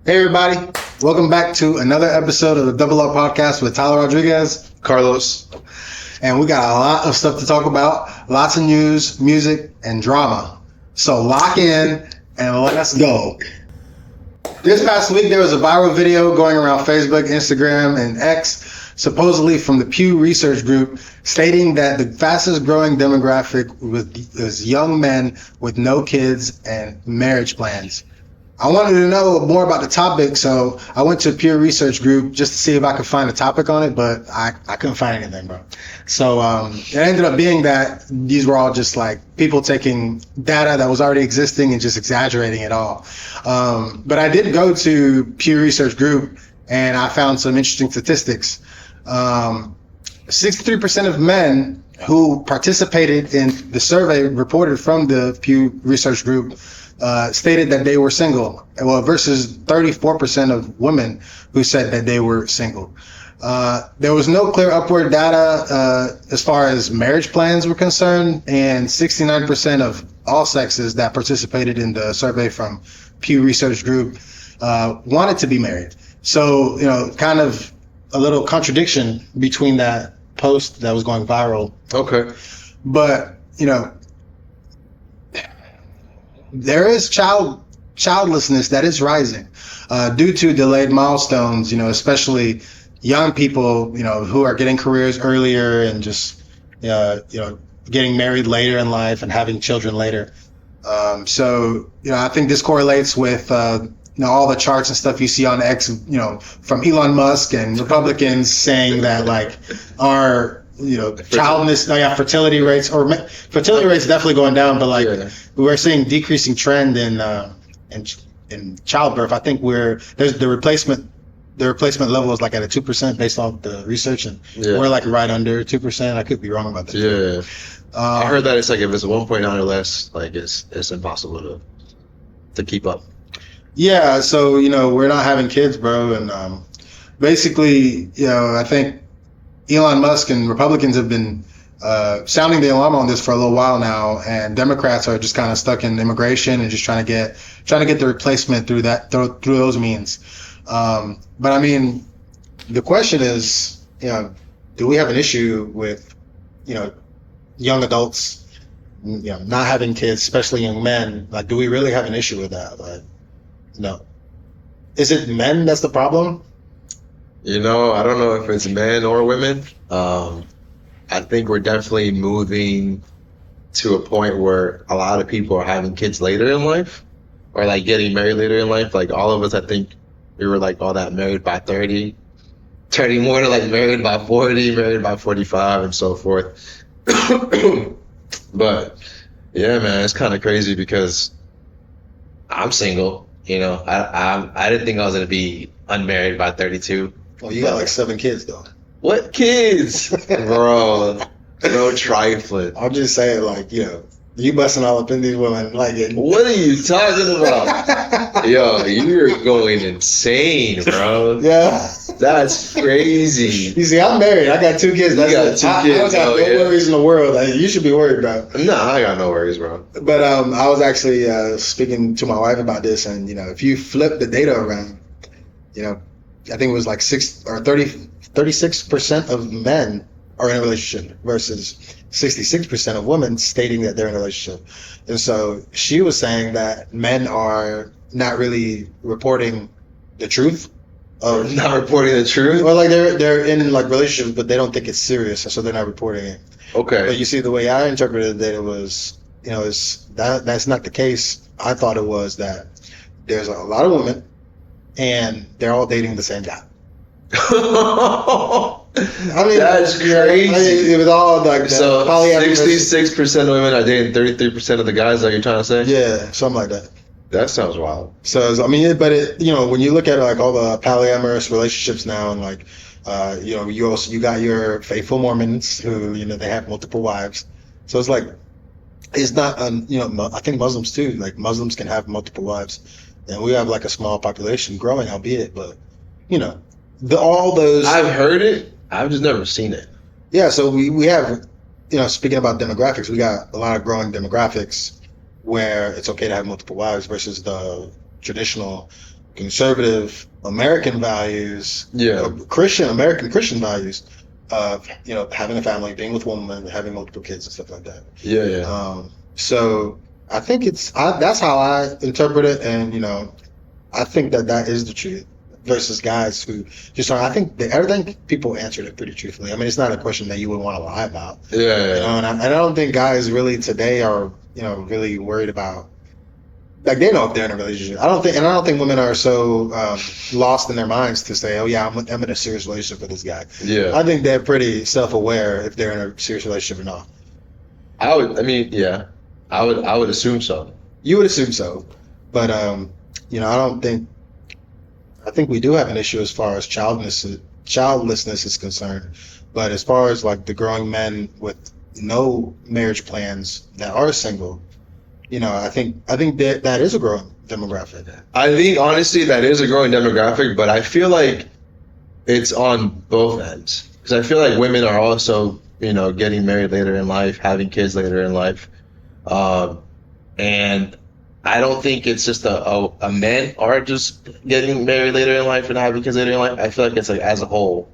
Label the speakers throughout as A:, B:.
A: Hey everybody, welcome back to another episode of the Double Up Podcast with Tyler Rodriguez,
B: Carlos.
A: and we got a lot of stuff to talk about, lots of news, music, and drama. So lock in and let's go. This past week there was a viral video going around Facebook, Instagram, and X, supposedly from the Pew Research Group, stating that the fastest growing demographic was young men with no kids and marriage plans. I wanted to know more about the topic, so I went to Pew Research Group just to see if I could find a topic on it, but I couldn't find anything, bro. So it ended up being that these were all just like people taking data that was already existing and just exaggerating it all. But I did go to Pew Research Group and I found some interesting statistics. 63% of men who participated in the survey reported from the Pew Research Group stated that they were single, well, versus 34% of women who said that they were single. There was no clear upward data as far as marriage plans were concerned, and 69% of all sexes that participated in the survey from Pew Research Group wanted to be married. So, kind of a little contradiction between that post that was going viral.
B: Okay.
A: But, there is childlessness that is rising due to delayed milestones, especially young people, who are getting careers earlier and just, getting married later in life and having children later. So, I think this correlates with, all the charts and stuff you see on X, from Elon Musk and Republicans saying that like our fertility rates definitely going down, but we're seeing decreasing trend in childbirth. I think the replacement level is like at a 2% based off the research, and we're like right under 2%. I could be wrong about that.
B: Yeah. I heard that it's like if it's 1.9 or less, like it's impossible to keep up.
A: Yeah, so we're not having kids, bro, and basically, I think Elon Musk and Republicans have been sounding the alarm on this for a little while now, and Democrats are just kind of stuck in immigration and just trying to get the replacement through those means. But I mean, the question is, do we have an issue with young adults, not having kids, especially young men? Like, do we really have an issue with that? Like, no. Is it men that's the problem?
B: I don't know if it's men or women. I think we're definitely moving to a point where a lot of people are having kids later in life, or like getting married later in life. Like all of us, I think we were like all that married by 30, turning more to like married by 40, married by 45, and so forth. But yeah, man, it's kind of crazy because I'm single. I didn't think I was gonna be unmarried by 32.
A: Well, you got like 7 kids though.
B: What kids? Bro, no trifling.
A: I'm just saying, like, you busting all up in these women. Like,
B: what are you talking about? Yo, you're going insane, bro.
A: Yeah.
B: That's crazy.
A: You see, I'm married. I got 2 kids.
B: You got 2 kids.
A: I don't got no worries in the world. You should be worried, bro.
B: No, I got no worries, bro.
A: But I was actually speaking to my wife about this, and, if you flip the data around, I think it was like 36% of men are in a relationship versus 66% of women stating that they're in a relationship. And so she was saying that men are not really reporting the truth.
B: Not reporting the truth?
A: Well, like they're in like relationships, but they don't think it's serious, and so they're not reporting it.
B: Okay.
A: But you see, the way I interpreted that, it was, that's not the case. I thought it was that there's a lot of women, and they're all dating the same guy. I mean,
B: that's crazy.
A: It was all like
B: so 66% of women are dating 33% of the guys. That you're trying to say?
A: Yeah, something like that.
B: That sounds wild.
A: So when you look at like all the polyamorous relationships now, and like you got your faithful Mormons who they have multiple wives. So it's like it's not I think Muslims too. Like Muslims can have multiple wives, and we have like a small population growing, albeit, but all those.
B: I've heard it. I've just never seen it.
A: Yeah, so we have, speaking about demographics, we got a lot of growing demographics where it's okay to have multiple wives versus the traditional conservative American values, American Christian values of having a family, being with one woman, having multiple kids and stuff like that. So I think that's how I interpret it, and I think that is the truth. Versus guys who just I think people answered it pretty truthfully. I mean, it's not a question that you would want to lie about. And I don't think guys really today are really worried about, like, they know if they're in a relationship. I don't think women are so lost in their minds to say, oh yeah, I'm in a serious relationship with this guy. I think they're pretty self-aware if they're in a serious relationship or not.
B: I would assume so.
A: You would assume so, but I think we do have an issue as far as childlessness is concerned. But as far as like the growing men with no marriage plans that are single, I think that is a growing demographic.
B: I think honestly that is a growing demographic, but I feel like it's on both ends, because I feel like women are also getting married later in life, having kids later in life, and I don't think it's just a men are just getting married later in life and having kids later in life. I feel like it's like as a whole,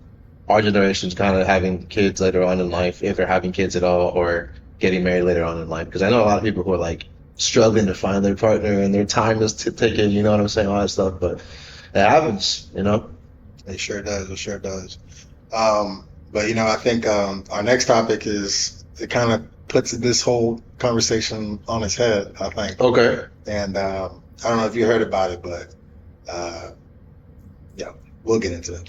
B: our generation's kind of having kids later on in life, if they're having kids at all, or getting married later on in life. Because I know a lot of people who are like struggling to find their partner and their time is taken, you know what I'm saying, all that stuff. But it happens,
A: It sure does. It sure does. But I think our next topic it kind of puts this whole conversation on its head, I think.
B: Okay.
A: And I don't know if you heard about it, but we'll get into it.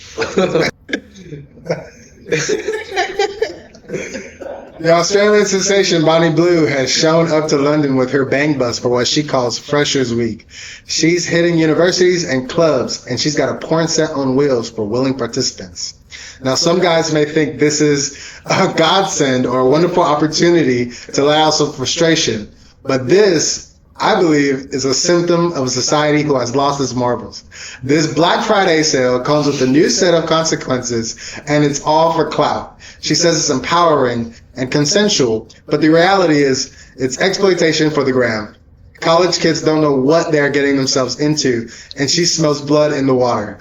A: The Australian sensation Bonnie Blue has shown up to London with her bang bus for what she calls Freshers Week. She's hitting universities and clubs, and she's got a porn set on wheels for willing participants. Now, some guys may think this is a godsend or a wonderful opportunity to let out some frustration, but this, I believe, is a symptom of a society who has lost its marbles. This Black Friday sale comes with a new set of consequences, and it's all for clout. She says it's empowering and consensual, but the reality is it's exploitation for the gram. College kids don't know what they're getting themselves into, and she smells blood in the water.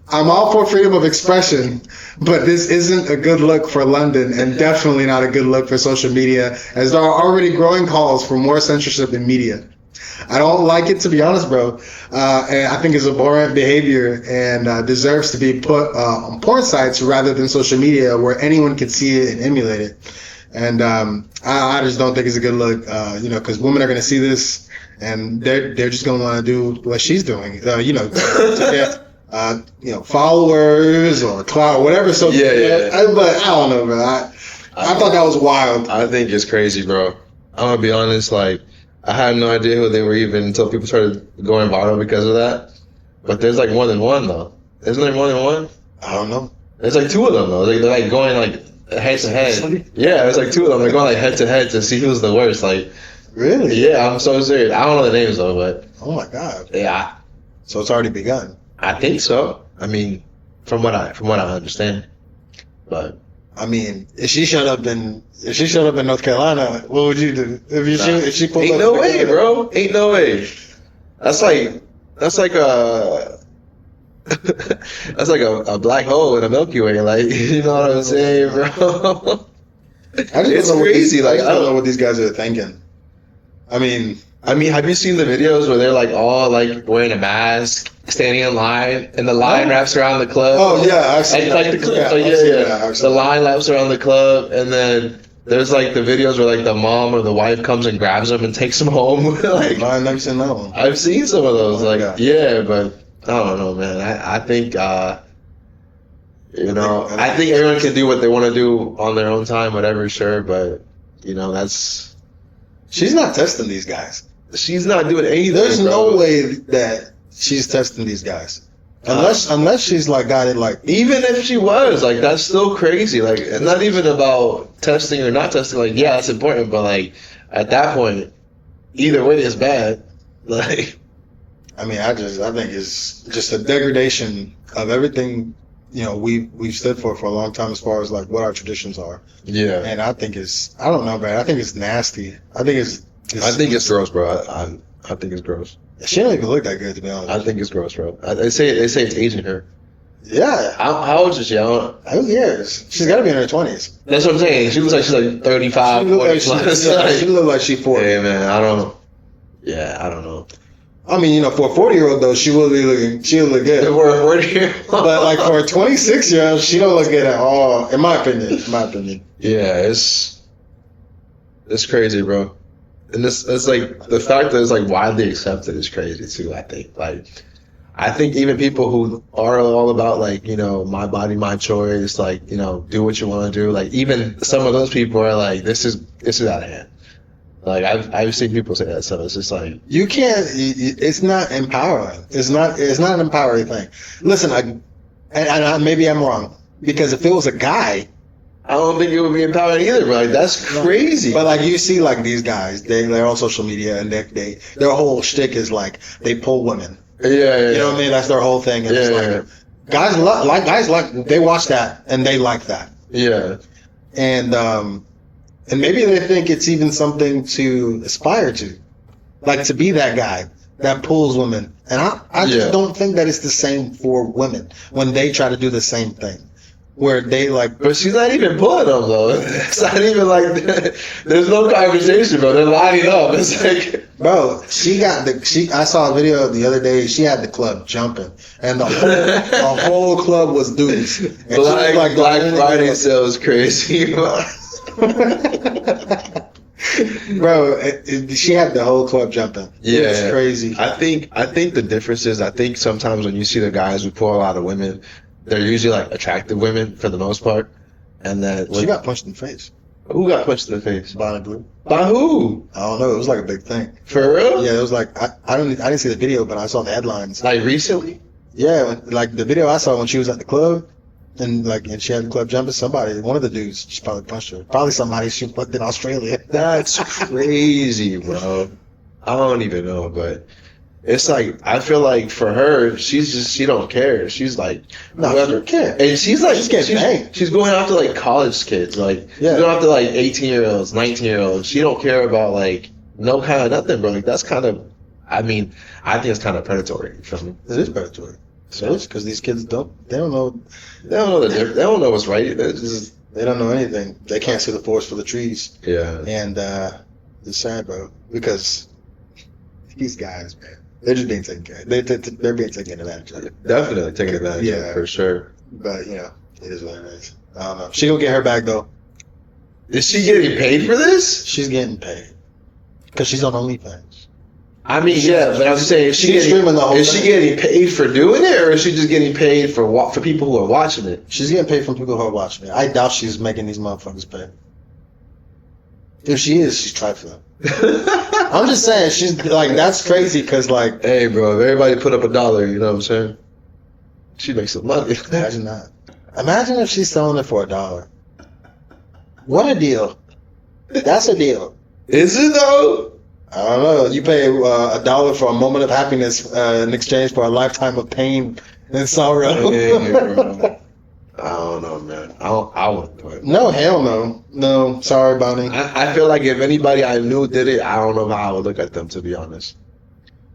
A: I'm all for freedom of expression, but this isn't a good look for London, and definitely not a good look for social media, as there are already growing calls for more censorship in media. I don't like it, to be honest, bro. And I think it's abhorrent behavior and deserves to be put on porn sites rather than social media where anyone can see it and emulate it. And I just don't think it's a good look, because women are going to see this and they're just going to want to do what she's doing, to get followers or clout, whatever. So but I don't know, bro. I thought that was wild.
B: I think it's crazy, bro. I'm gonna be honest. Like, I had no idea who they were even until people started going viral because of that. But there's like more than one though. Isn't there more than one?
A: I don't know.
B: There's like two of them though. They're like going like head to head. Yeah, there's like two of them. They're going like head to head to see who's the worst. Like,
A: really?
B: Yeah, I'm so serious. I don't know the names though, but
A: oh my god.
B: Yeah.
A: So it's already begun.
B: I think so. I mean, from what I understand. But
A: I mean, if she showed up in North Carolina, what would you do? If she pulled
B: ain't
A: up?
B: No way, bro. Ain't no way. That's like a that's like a black hole in a Milky Way. Like, you know what I'm saying, bro? It's crazy.
A: I don't know what these guys are thinking. I mean,
B: have you seen the videos where they're like all like wearing a mask, standing in line, and the line wraps around the club?
A: Oh yeah, I've seen
B: like the clip. The line wraps around the club, and then there's like the videos where like the mom or the wife comes and grabs them and takes them home. Like,
A: I've never seen that one.
B: I've seen some of those. But I don't know, man. I think I think everyone can do what they want to do on their own time, whatever. Sure, but that's.
A: She's not testing these guys.
B: She's not doing anything.
A: There's no way that she's testing these guys, unless she's like got it like.
B: Even if she was, like, that's still crazy. Like, it's not even about testing or not testing. Like, yeah, that's important, but like at that point, either way is bad. Like,
A: I mean, I think it's just a degradation of everything. We've stood for a long time as far as like what our traditions are.
B: Yeah.
A: And I think I don't know, man. I think it's nasty. I think it's
B: gross, bro. I think it's gross.
A: She don't even look that good, to be honest.
B: I think it's gross, bro. They say it's aging her.
A: Yeah.
B: How old is she? I don't.
A: Who cares? She's got to be in her 20s.
B: That's what I'm saying. She looks like she's like 35,
A: She look
B: 40
A: like
B: plus.
A: she look like she's 40.
B: Hey man, I don't. Yeah, I don't know.
A: I mean, you know, for a 40-year-old though, she will look good.
B: We're here.
A: But like for a 26-year-old, she don't look good at all, in my opinion.
B: Yeah, it's crazy, bro. And it's like the fact that it's like widely accepted is crazy too. I think even people who are all about like, you know, my body, my choice, like, you know, do what you want to do. Like even some of those people are like, this is out of hand. Like I've seen people say that, so it's just like
A: You can't. It's not empowering. It's not an empowering thing. Listen, maybe I'm wrong, because if it was a guy,
B: I don't think it would be empowering either. But like that's crazy.
A: but like you see, like these guys, they're on social media and their whole shtick is like they pull women.
B: Yeah.
A: You know what I mean? That's their whole thing. And it's like, guys like they watch that and they like that.
B: Yeah.
A: And maybe they think it's even something to aspire to, like to be that guy that pulls women. And I just don't think that it's the same for women when they try to do the same thing, where they like.
B: But she's not even pulling them though. It's not even like there's no conversation, bro. They're lining up. It's like,
A: bro, I saw a video the other day. She had the club jumping, and the whole club was dudes. And
B: Black Friday sales crazy.
A: Bro, she had the whole club jumping.
B: Yeah,
A: it's crazy.
B: I think the difference is, I think sometimes when you see the guys who pull a lot of women, they're usually like attractive women for the most part, and that
A: She got punched in the face.
B: Who got punched in the face?
A: Bonnie Blue.
B: By who?
A: I don't know. It was like a big thing.
B: For real?
A: Yeah, it was like I didn't see the video, but I saw the headlines.
B: Like recently?
A: Yeah, like the video I saw when she was at the club, and she had the club jumping. One of the dudes, just probably punched her. Probably somebody she fucked in Australia.
B: That's crazy, bro. I don't even know, but it's like, I feel like for her, she don't care. She's like,
A: No, she don't care.
B: And she's like,
A: She's
B: going after like college kids, like she's going after like 18-year-olds, 19-year-olds. She don't care about like no kind of nothing, bro. Like that's kind of, I mean, I think it's kind of predatory. You feel me?
A: It is predatory. So it's because these kids they don't know
B: They don't know what's right.
A: they don't know anything. They can't see the forest for the trees.
B: Yeah.
A: And it's sad, bro, because these guys, man, they're just being taken care of. They're being taken advantage of.
B: Definitely taking advantage of it, for sure.
A: But you know, it is what it is. I don't know. She gonna get her back though.
B: Is she getting paid for this?
A: She's getting paid because she's on OnlyFans.
B: I mean, yeah, but I'm saying, is she getting paid for doing it, or is she just getting paid for people who are watching it?
A: She's getting paid from people who are watching it. I doubt she's making these motherfuckers pay. If she is, she's trifling. I'm just saying, she's like, that's crazy because like,
B: hey, bro, if everybody put up $1, you know what I'm saying? She makes some money.
A: Imagine that. Imagine if she's selling it for $1. What a deal! That's a deal.
B: Is it though?
A: I don't know. You pay $1 for a moment of happiness in exchange for a lifetime of pain and sorrow.
B: Yeah, I don't know, man. I wouldn't do it.
A: No, hell no. No, sorry, Bonnie.
B: I feel like if anybody I knew did it, I don't know how I would look at them, to be honest.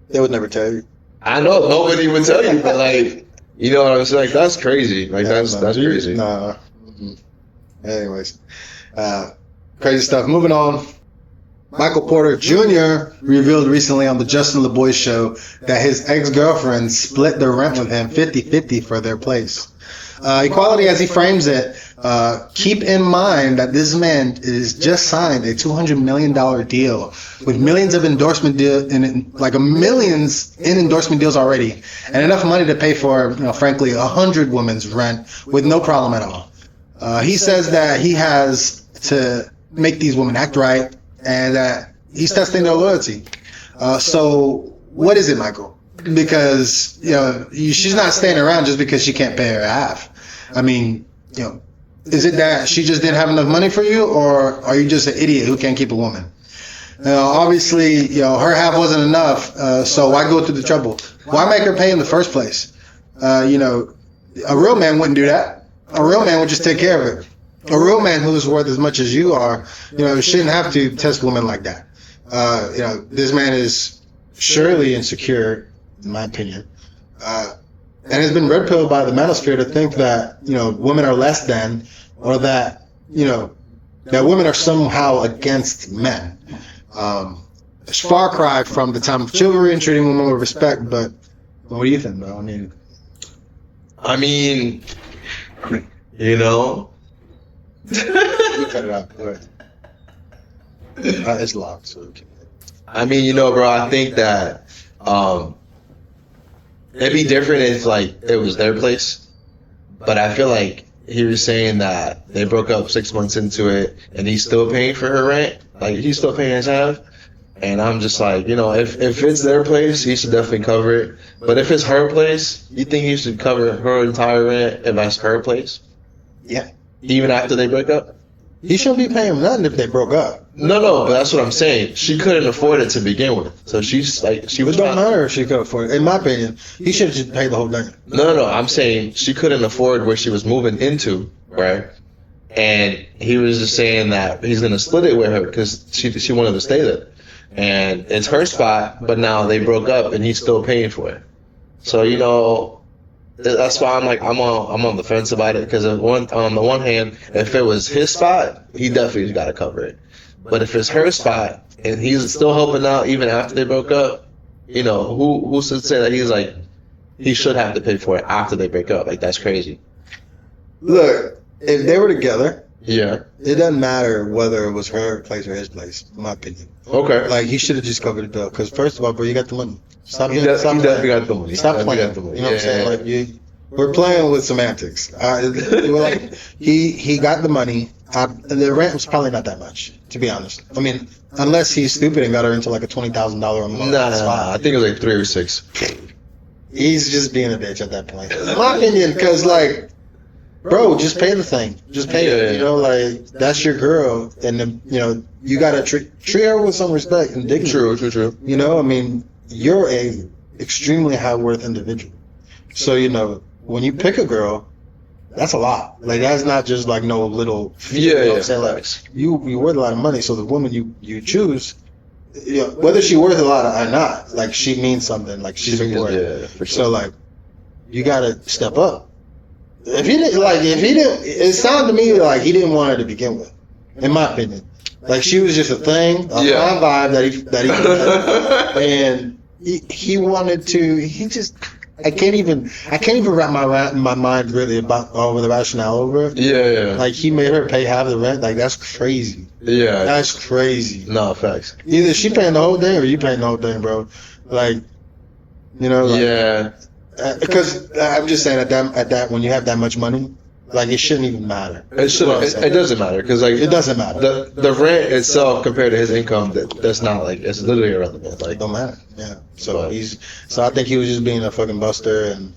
A: They would never tell you.
B: I know nobody would tell you, but like, you know what I'm saying? Like, that's crazy. Like, that's crazy.
A: Nah. Anyways, crazy stuff. Moving on. Michael Porter Jr. revealed recently on the Justin LeBoy show that his ex-girlfriend split the rent with him 50-50 for their place. Equality, as he frames it, keep in mind that this man is just signed a $200 million deal with millions of endorsement millions in endorsement deals already, and enough money to pay for, frankly, 100 women's rent with no problem at all. He says that he has to make these women act right, and he's testing their loyalty. So what is it, Michael? Because she's not staying around just because she can't pay her half. I mean, is it that she just didn't have enough money for you, or are you just an idiot who can't keep a woman? Obviously, her half wasn't enough, so why go through the trouble? Why make her pay in the first place? A real man wouldn't do that. A real man would just take care of it. A real man who's worth as much as you are, shouldn't have to test women like that. This man is surely insecure, in my opinion. And it's been red pilled by the manosphere to think that, women are less than, or that, that women are somehow against men. It's far cry from the time of chivalry and treating women with respect, but what do you think, bro?
B: I mean,
A: You cut it out. Go ahead. It's locked, so okay.
B: I mean, bro, I think that it'd be different if like it was their place, but I feel like he was saying that they broke up 6 months into it, and he's still paying for her rent. Like he's still paying his half, and I'm just like, if it's their place, he should definitely cover it. But if it's her place, you think he should cover her entire rent if that's her place?
A: Yeah.
B: Even after they break up?
A: He shouldn't be paying nothing if they broke up.
B: No, but that's what I'm saying. She couldn't afford it to begin with, so she's like, she was.
A: It don't matter if she could afford it. In my opinion, he should have just paid the whole thing.
B: No, I'm saying she couldn't afford where she was moving into, right? And he was just saying that he's gonna split it with her because she wanted to stay there, and it's her spot. But now they broke up, and he's still paying for it. So that's why I'm on the fence about it, because on the one hand, if it was his spot, he definitely got to cover it. But if it's her spot and he's still helping out even after they broke up, who should say that he should have to pay for it after they break up? Like, that's crazy.
A: Look, if they were together,
B: yeah,
A: it doesn't matter whether it was her place or his place, in my opinion.
B: Okay.
A: Like, he should have just covered the bill, because first of all, bro, you got the money. Stop
B: He
A: playing.
B: definitely got the money.
A: Stop playing. You know what I'm saying? Like, we're playing with semantics. We're like, he got the money. The rent was probably not that much, to be honest. I mean, unless he's stupid and got her into like a $20,000 a month.
B: Nah, I think it was like 3 or 6.
A: He's just being a bitch at that point, in my opinion. Because bro, just pay the thing. Just pay it. Like, that's your girl, and you gotta treat her with some respect and dignity.
B: True.
A: I mean, you're a extremely high worth individual. So when you pick a girl, that's a lot. Like, that's not just like no little. You know what I'm saying? Like, you worth a lot of money. So the woman you choose, whether she worth a lot or not, like, she means something. Like, she's important.
B: Yeah, for sure.
A: So like, you gotta step up. If he didn't, it sounded to me like he didn't want her to begin with, in my opinion. Like, she was just a thing, a fine vibe that he and he wanted to. He just. I can't even wrap my mind really about over the rationale over it.
B: Yeah.
A: Like, he made her pay half the rent. Like, that's crazy.
B: Yeah.
A: That's crazy.
B: No, facts.
A: Either she paying the whole thing or you paying the whole thing, bro. Like,
B: yeah.
A: Because I'm just saying, at that when you have that much money, like, it shouldn't even matter.
B: It doesn't matter, because like,
A: it doesn't matter.
B: The rent itself compared to his income, that's not, like, it's literally irrelevant. Like,
A: it don't matter. Yeah. So I think he was just being a fucking buster, and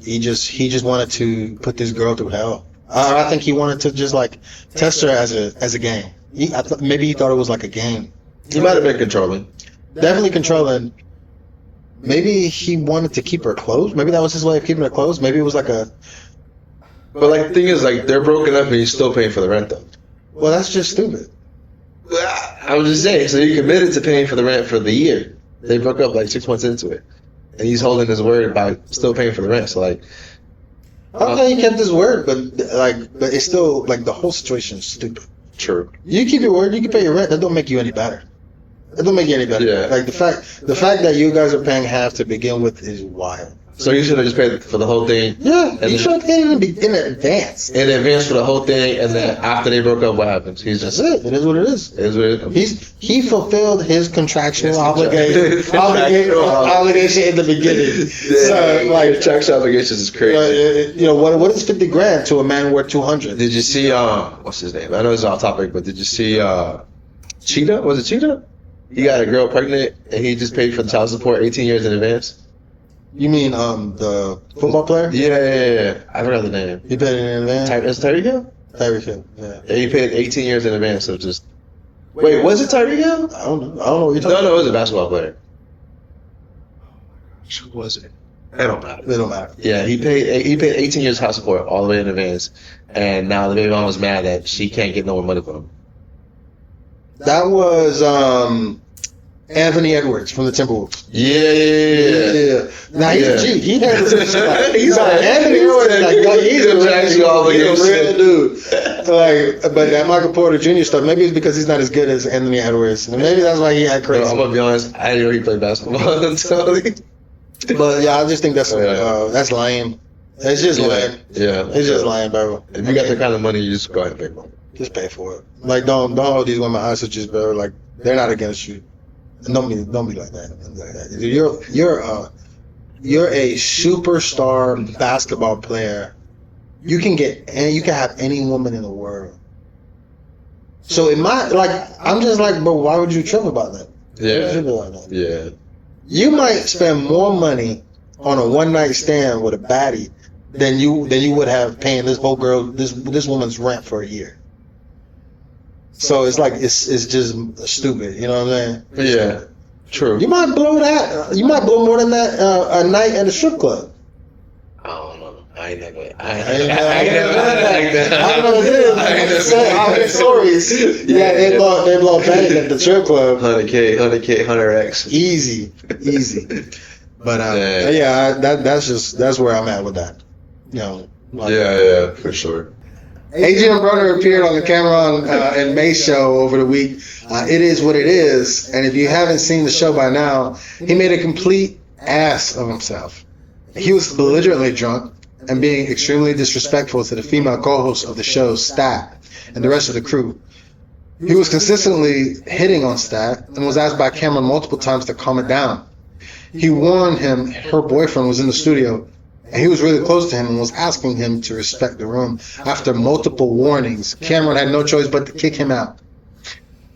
A: he just wanted to put this girl through hell. I think he wanted to just like test her as a game. Maybe he thought it was like a game.
B: He might have been controlling.
A: Definitely controlling. Maybe he wanted to keep her close. Maybe that was his way of keeping her close. Maybe it was like a.
B: But like, the thing is, like, they're broken up and he's still paying for the rent, though.
A: Well, that's just stupid.
B: I was just saying, so he committed to paying for the rent for the year. They broke up like 6 months into it, and he's holding his word by still paying for the rent. So like,
A: I don't think he kept his word, but it's still like the whole situation is stupid.
B: True.
A: You keep your word, you can pay your rent. That don't make you any better. It don't make you any better.
B: Yeah.
A: Like, the fact that you guys are paying half to begin with is wild.
B: So you should have just paid for the whole thing.
A: Yeah, you should have paid in advance.
B: In advance for the whole thing, and then after they broke up, what happens? He's just.
A: That's it. It is what it is.
B: It is what it is.
A: He fulfilled his contractual obligation in the beginning. So, like,
B: contractual obligations is crazy.
A: What is $50,000 to a man worth 200?
B: Did you see what's his name? I know it's off topic, but did you see Cheetah? Was it Cheetah? He got a girl pregnant, and he just paid for the child support 18 years in advance.
A: You mean the football player?
B: Yeah. I forgot the name.
A: He paid in advance?
B: Is Tyreek Hill?
A: Tyreek Hill, yeah.
B: He paid 18 years in advance, so just... Wait, was it Tyreek Hill?
A: I don't know what you're talking about.
B: No, it was a basketball player. Who was it? It don't matter. Yeah, he paid 18 years house support all the way in advance, and now the baby mom was mad that she can't get no more money from him.
A: That was Anthony Edwards from the Timberwolves.
B: Yeah.
A: Now he's a G. He handles it like
B: He's like,
A: Anthony Edwards. He's a real dude. But that Michael Porter Jr. stuff, maybe it's because he's not as good as Anthony Edwards, and maybe that's why he had crazy.
B: I'm gonna be honest, I didn't know he played basketball until.
A: But yeah, I just think that's lame. It's just lame.
B: Yeah,
A: it's just lame, bro.
B: If you got that kind of money, you just go ahead and pay for it.
A: Just pay for it. Like, don't hold these women hostages, bro. Like, they're not against you. Don't be like that. You're a superstar basketball player. You can have any woman in the world. So I'm just like, bro, why would you trip about that?
B: Yeah.
A: You might spend more money on a one night stand with a baddie than you would have paying this woman's rent for a year. So it's like it's just stupid, you know what I'm saying?
B: Yeah, true.
A: You might blow that. You might blow more than that a night at a strip club.
B: I don't know. I ain't never.
A: I don't know what it is. I heard stories. Yeah, they blow bank at the strip club.
B: 100K, 100X.
A: Easy. But that's where I'm at with that. You know.
B: Yeah, for sure.
A: Adrien Broner appeared on the Cameron and May show over the week. It is what it is, and if you haven't seen the show by now, he made a complete ass of himself. He was belligerently drunk and being extremely disrespectful to the female co-host of the show, Stat, and the rest of the crew. He was consistently hitting on Stat and was asked by Cameron multiple times to calm it down. He warned him her boyfriend was in the studio, and he was really close to him and was asking him to respect the room. After multiple warnings, Cameron had no choice but to kick him out.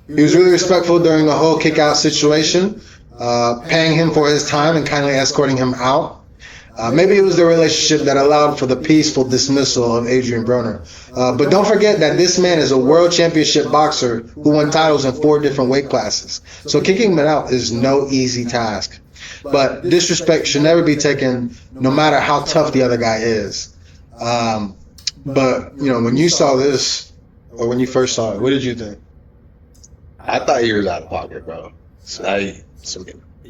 A: He was really respectful during the whole kick-out situation, paying him for his time and kindly escorting him out. Maybe it was the relationship that allowed for the peaceful dismissal of Adrien Broner. But don't forget that this man is a world championship boxer who won titles in 4 different weight classes. So kicking him out is no easy task. But disrespect should never be taken, no matter how tough the other guy is. But, you know, when you saw this, or when you first saw it, what did you think?
B: I thought he was out of pocket, bro.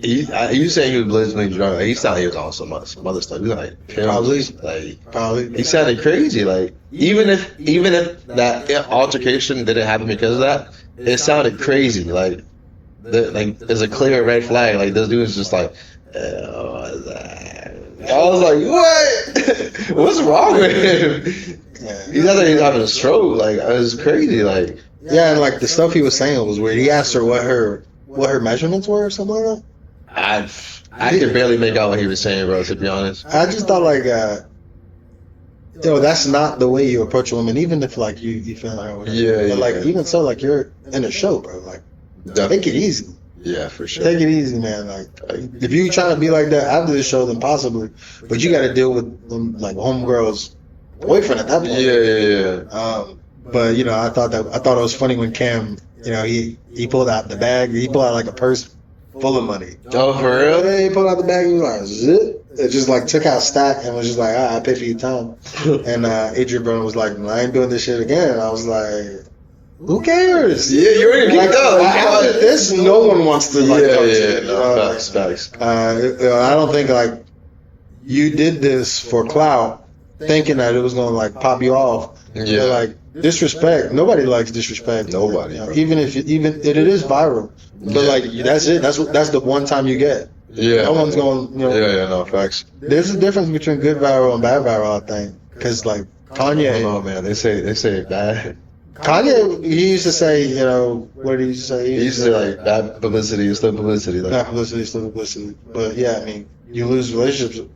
B: You saying he was belligerently drunk? Like, he sounded he was on some other stuff. He was like pills,
A: Probably.
B: He sounded crazy. Like even if that altercation didn't happen because of that, it sounded crazy. Like there's a clear red flag. Like this dude is just like. I was like, what? What's wrong with him?
A: Yeah.
B: He thought he's having a stroke. Like it was crazy. Like
A: yeah, and like the stuff he was saying was weird. He asked her what her measurements were or something like that.
B: I could barely make out what he was saying, bro, to be honest.
A: I just thought like that's not the way you approach a woman, even if like you feel like whatever.
B: Yeah.
A: But like even so, like you're in a show, bro. Like take it easy.
B: Yeah, for sure.
A: Take it easy, man. Like if you trying to be like that after the show, then possibly. But you got to deal with like homegirl's boyfriend at that point.
B: Yeah.
A: But you know, I thought it was funny when Cam, you know, he pulled out the bag. He pulled out like a purse full of money.
B: Oh, for real?
A: Yeah, he pulled out the bag. He was like, zip. It just like took out stack and was just like, I pay for your time. And Adrien Broner was like, I ain't doing this shit again. And I was like, who cares?
B: Yeah, you already
A: like, after this, no one wants to like talk to you.
B: No, facts.
A: I don't think like you did this for clout, thinking that it was gonna like pop you off.
B: Yeah.
A: But, like disrespect. Nobody likes disrespect.
B: Nobody.
A: You know, even if it is viral. But like that's it. That's the one time you get.
B: Yeah.
A: No one's going. You know.
B: Yeah. No, facts.
A: There's a difference between good viral and bad viral, I think. Because like Kanye.
B: Oh man, they say bad.
A: Kanye, he used to say, you know, what did he used to say?
B: He used to say like bad publicity is still publicity. Like.
A: Bad publicity is still publicity. But yeah, I mean, you lose relationships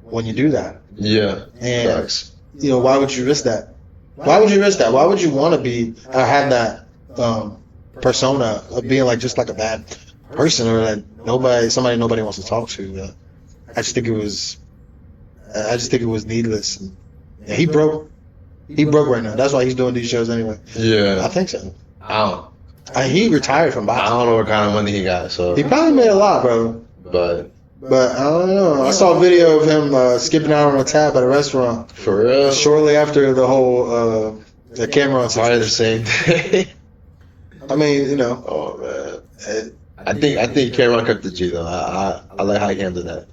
A: when you do that.
B: Yeah.
A: And
B: facts.
A: You know, why would you risk that? Why would you risk that? Why would you want to be or have that persona of being like just like a bad person or that somebody nobody wants to talk to? I just think it was needless. And he broke right now. That's why he's doing these shows anyway.
B: Yeah.
A: I think so.
B: He
A: retired from boxing.
B: I don't know what kind of money he got. So
A: he probably made a lot, bro.
B: But
A: I don't know. I saw a video of him skipping out on a tab at a restaurant.
B: For real?
A: Shortly after the whole the Cameron situation.
B: Probably the same day.
A: I mean, you know.
B: Oh man. I think Cameron kept the G though. I like how he handled that.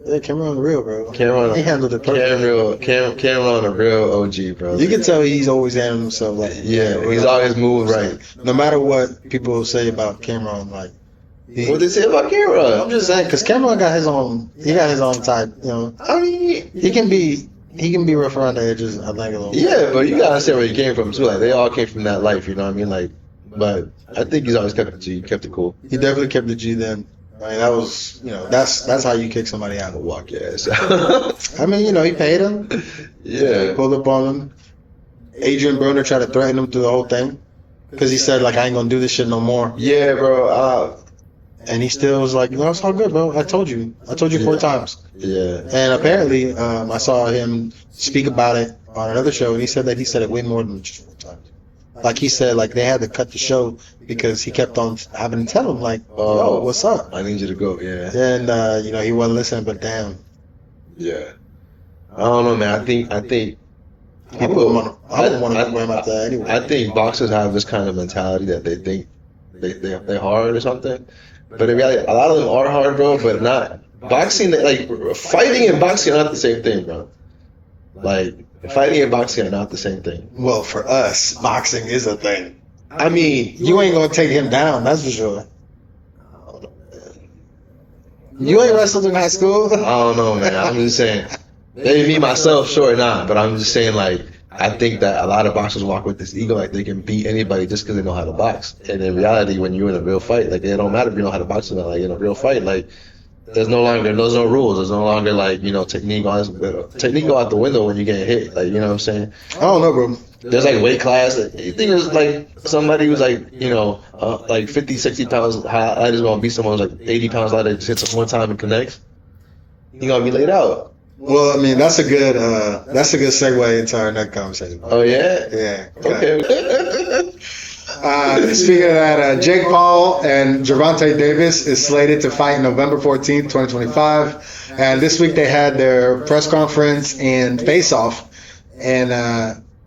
C: Yeah, Cameron real, bro.
B: Cameron,
C: he handled it perfectly.
B: Cameron a real OG, bro.
C: You can tell he's always handled himself like
B: he's always moved right.
C: No matter what people say about Cameron, like
B: what they say about Cameron?
C: I'm just saying because Cameron got his own. He got his own type. You know,
B: I mean,
C: he can be rough around the edges. I think a little.
B: Yeah, but you gotta understand where he came from too. Like they all came from that life. You know what I mean? Like, but I think he's always kept the G, kept it cool.
C: He definitely kept the G then. I mean, that was, that's how you kick somebody out.
B: Walk your ass.
C: I mean, he paid him.
B: Yeah.
C: He pulled up on him. Adrien Broner tried to threaten him through the whole thing because he said, like, I ain't going to do this shit no more.
B: Yeah, bro.
C: And he still was like, no, it's all good, bro. I told you 4 times.
B: Yeah.
C: And apparently, I saw him speak about it on another show, and he said it way more than just 4 times. Like he said, like they had to cut the show because he kept on having to tell him, like, yo, what's up?
B: I need you to go, yeah.
C: And, he wasn't listening, but damn.
B: Yeah. I don't know, man. I think
C: I wouldn't want to go him out there anyway.
B: I think boxers have this kind of mentality that they think they're hard or something. But in reality, a lot of them are hard, bro, but not. Boxing, like, fighting and boxing are not the same thing, bro. Like, fighting and boxing are not the same thing.
C: Well, for us, boxing is a thing.
B: I mean,
C: you ain't gonna take him down, that's for sure. You ain't wrestled in high school?
B: I don't know, man. I'm just saying. Maybe me, myself, sure not. But I'm just saying, like, I think that a lot of boxers walk with this ego, like they can beat anybody just because they know how to box. And in reality, when you're in a real fight, like, it don't matter if you know how to box or not. Like, in a real fight, like, there's no rules. There's no longer, like, technique go out the window when you get hit. Like, you know what I'm saying?
C: I don't know, bro.
B: There's, like, weight class. You think it's, like, somebody who's, like, like 50, 60 pounds lighter is going to beat someone who's, like, 80 pounds lighter, just hits them one time and connects? You're going to be laid out.
C: Well, I mean, that's a good segue into our next conversation.
B: Oh, yeah?
C: Yeah.
B: Okay.
A: Speaking of that, Jake Paul and Gervonta Davis is slated to fight November 14th, 2025. And this week they had their press conference and face-off. And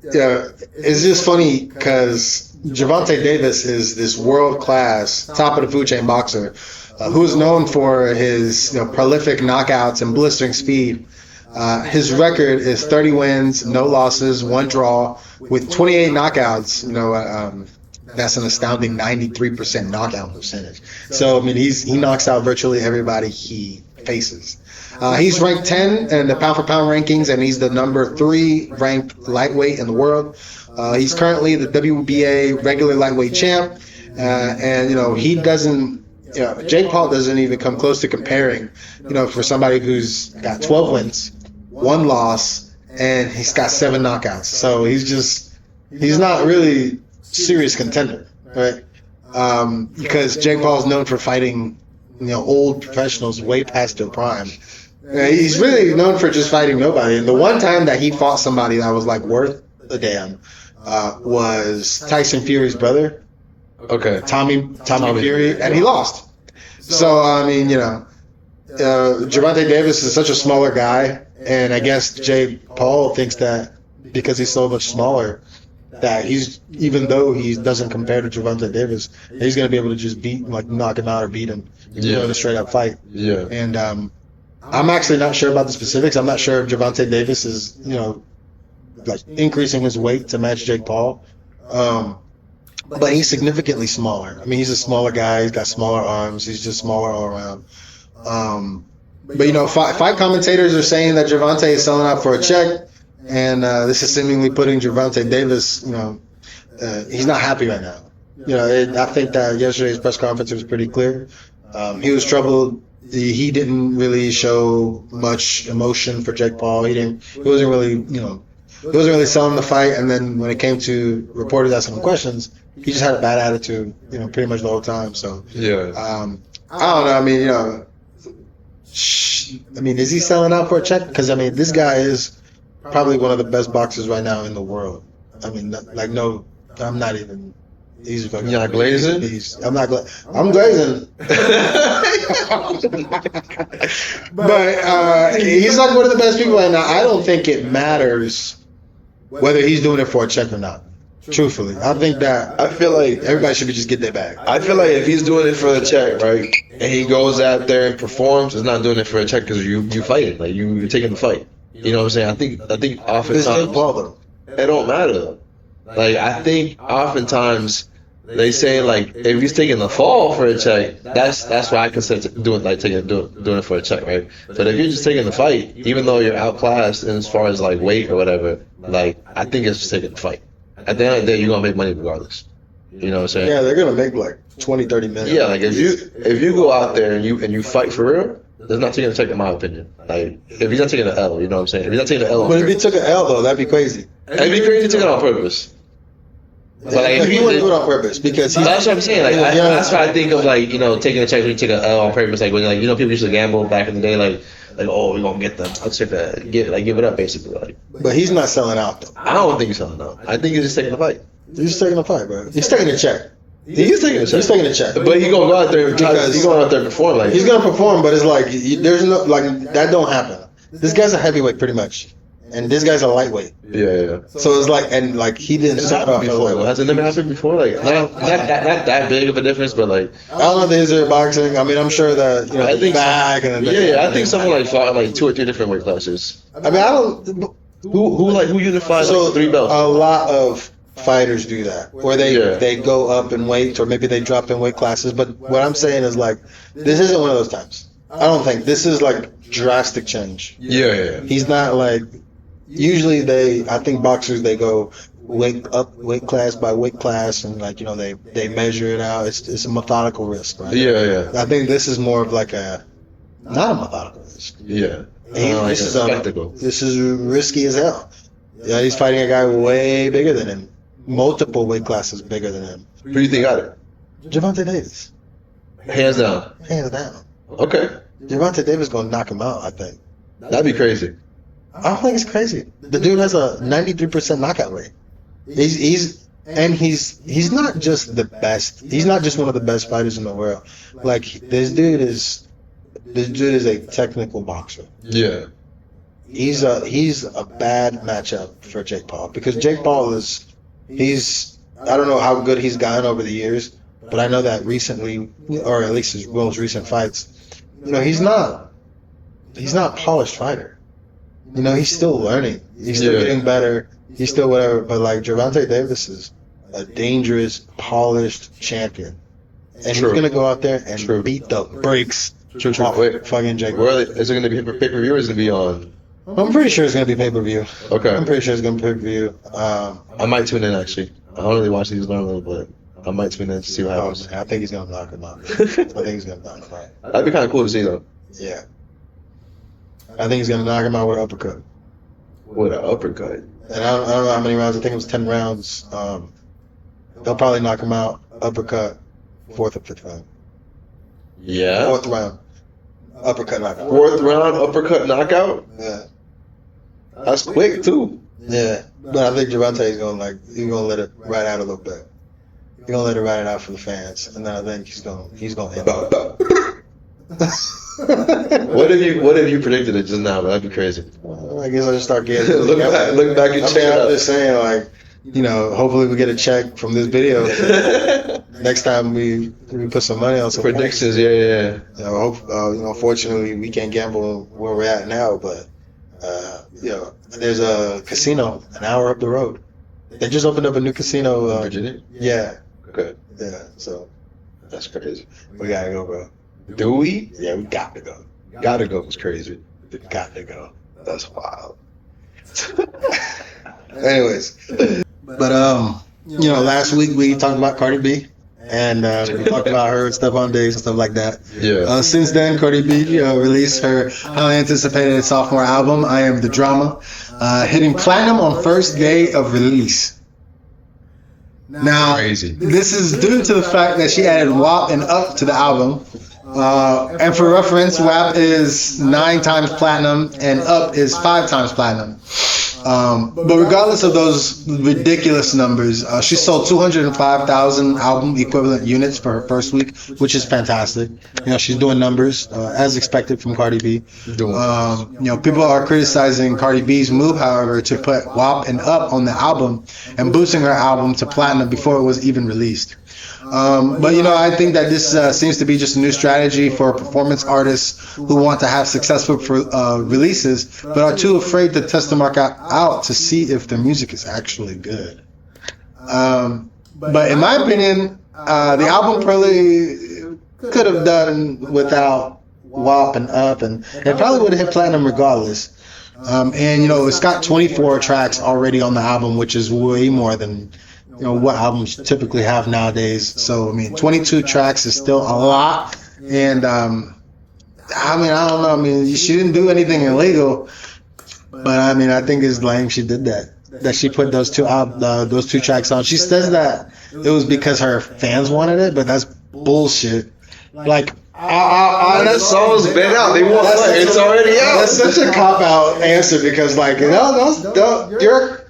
A: it's just funny because Gervonta Davis is this world-class, top of the food chain boxer who's known for his prolific knockouts and blistering speed. His record is 30 wins, no losses, 1 draw, with 28 knockouts. That's an astounding 93% knockout percentage. So, I mean, he knocks out virtually everybody he faces. He's ranked 10 in the pound-for-pound rankings, and he's the number 3 ranked lightweight in the world. He's currently the WBA regular lightweight champ, and he doesn't. Jake Paul doesn't even come close to comparing. For somebody who's got 12 wins, 1 loss, and he's got 7 knockouts. So he's not really serious contender, right? Because Jake Paul's known for fighting, old professionals way past their prime. He's really known for just fighting nobody. And the one time that he fought somebody that was like worth a damn was Tyson Fury's brother.
B: Okay.
A: Tommy Fury, and he lost. So, I mean, Gervonta Davis is such a smaller guy, and I guess Jake Paul thinks that because he's so much smaller, that even though he doesn't compare to Gervonta Davis, he's going to be able to just knock him out or beat him in a straight up fight.
B: Yeah.
A: And I'm actually not sure about the specifics. I'm not sure if Gervonta Davis is, like increasing his weight to match Jake Paul. But he's significantly smaller. I mean, he's a smaller guy. He's got smaller arms. He's just smaller all around. But fight commentators are saying that Gervonta is selling out for a check, and this is seemingly putting Gervonta Davis. He's not happy right now. I think that yesterday's press conference was pretty clear. He was troubled. He didn't really show much emotion for Jake Paul. He wasn't really selling the fight. And then when it came to reporters asking him questions, he just had a bad attitude, pretty much the whole time. So
B: yeah,
A: I don't know. I mean, is he selling out for a check? Because I mean, this guy is probably one of the best boxers right now in the world. I mean, no, I'm not even. He's fucking.
B: You're not glazing?
A: I'm glazing. But he's like one of the best people right now. I don't think it matters whether he's doing it for a check or not.
C: Truthfully, I think that
B: I feel like
C: everybody should be just get their bag.
B: I feel like if he's doing it for a check, right, and he goes out there and performs, it's not doing it for a check because you fighting, like you're taking the fight. You know what I'm saying? I think
C: It's Jake
B: oftentimes
C: Paul though.
B: it don't matter. Like I think oftentimes they say like if he's taking the fall for a check, that's why I consider doing it for a check, right? But if you're just taking the fight, even though you're outclassed as far as like weight or whatever, like I think it's just taking the fight. At the end of the day, you're gonna make money regardless. You know what I'm saying?
C: Yeah, they're gonna make like 20-30 minutes.
B: Yeah, like if you go out there and you fight for real, there's not taking a check in my opinion. Like if he's not taking an L, you know what I'm saying? If he's not taking an L,
C: But if he took an L though, that'd be crazy.
B: it'd be crazy to take it on purpose. But like if
C: he
B: you
C: wouldn't do it on purpose because he's,
B: that's what I'm saying. Like
C: Yeah.
B: that's why I think of like taking a check when you take an L on purpose. Like when people used to gamble back in the day. Like oh we're gonna get them. I'll take that. Give it up basically. Like
C: but he's not selling out though.
B: I don't think he's selling out. I think he's just taking the fight.
C: He's just taking a fight, bro. He's taking a check.
B: He's taking a check.
C: He's taking a check.
B: But he's gonna go out there because he's going out there and perform like
C: He's gonna perform, but it's like there's no like that don't happen. This guy's a heavyweight pretty much, and this guy's a lightweight.
B: Yeah.
C: So it's like and like he didn't
B: It's
C: start
B: happened
C: off
B: before.
C: before.
B: Has it never happened before? Like not that big of a difference, but like
C: I don't know if there's a boxing. I mean, I'm sure that
B: I think
C: back and
B: I think someone like fought in like 2 or 3 different weight classes.
C: I mean, I don't.
B: Who unified
C: So
B: like 3 belts?
C: a lot of fighters do that, where
B: Yeah.
C: they go up in weight, or maybe they drop in weight classes. But what I'm saying is like, this isn't one of those times. I don't think this is like drastic change.
B: Yeah.
C: He's not like. Usually I think boxers they go weight class by weight class, and like they measure it out. It's a methodical risk, right?
B: Yeah.
C: I think this is more of like not a methodical risk.
B: Yeah.
C: This is
B: spectacle.
C: This is risky as hell. Yeah, he's fighting a guy way bigger than him, multiple weight classes bigger than him.
B: Who do you think got it?
C: Gervonta Davis,
B: Hands down.
C: hands down.
B: Okay.
C: Gervonta Davis gonna knock him out. I think.
B: That'd be crazy.
C: I don't think it's crazy. The dude has a 93% knockout rate. He's not just the best. He's not just one of the best fighters in the world. Like this dude is a technical boxer.
B: Yeah.
C: He's a bad matchup for Jake Paul because Jake Paul he's I don't know how good he's gotten over the years, but I know that recently, or at least his most recent fights, he's not a polished fighter. He's still learning. He's still getting better. He's still whatever. But like Gervonta Davis is a dangerous, polished champion, and he's gonna go out there and beat the brakes off
B: Wait.
C: fucking Jake.
B: Where is it gonna be pay-per-view or is it gonna be on?
C: I'm pretty sure it's gonna be pay-per-view.
B: Okay.
C: I'm pretty sure it's gonna be pay-per-view.
B: I might tune in actually. I don't really watch these normally, but I might tune in to see what happens.
C: I think he's gonna knock him out. I think he's gonna knock him out.
B: That'd be kind of cool to see though.
C: Yeah. I think he's gonna knock him out with an uppercut.
B: With an uppercut.
C: And I don't know how many rounds. I think it was 10 rounds. They'll probably knock him out. Uppercut. 4th or 5th round.
B: Yeah.
C: 4th round. Uppercut knockout.
B: 4th round uppercut knockout.
C: Yeah.
B: That's quick too.
C: Yeah. But I think Gervonta is gonna let it ride out a little bit. He's gonna let it ride it out for the fans, and then I think he's gonna end up.
B: What if you predicted it just now? That'd be crazy.
C: I guess I'll just start getting.
B: look back and check it
C: I'm
B: out.
C: just saying, like, hopefully we get a check from this video. Next time we put some money on some
B: Predictions, yeah.
C: Fortunately we can't gamble where we're at now, but there's a casino an hour up the road. They just opened up a new casino.
B: Virginia?
C: Yeah.
B: Okay.
C: Yeah. So
B: That's crazy.
C: we gotta go, bro.
B: Do we?
C: Yeah, we got to go.
B: Gotta go. It's crazy.
C: Got to go.
B: That's wild.
C: Anyways, but last week we talked about Cardi B, and we talked about her and Stephon Diggs and stuff like that.
B: Yeah.
C: Since then, Cardi B released her highly anticipated sophomore album, I Am the Drama, hitting platinum on first day of release. Now,
B: Crazy.
C: this is due to the fact that she added WAP and UP to the album. And for reference, WAP is 9 times platinum and UP is 5 times platinum.
A: But regardless of those ridiculous numbers, she sold 205,000 album equivalent units for her first week, which is fantastic. She's doing numbers as expected from Cardi B. People are criticizing Cardi B's move, however, to put WAP and Up on the album and boosting her album to platinum before it was even released. But I think that this seems to be just a new strategy for performance artists who want to have successful releases, but are too afraid to test the market out to see if their music is actually good. But in my opinion, the album probably could have done without WAP and Up, and it probably would have hit platinum regardless. And it's got 24 tracks already on the album, which is way more than what albums typically have nowadays. So 22 tracks is still a lot, and I don't know. She didn't do anything illegal, but I think it's lame she did that she put those two tracks on. She says that it was because her fans wanted it, but that's bullshit. Like,
B: that song's been out. They want it's already out.
A: That's such a cop out answer because, like,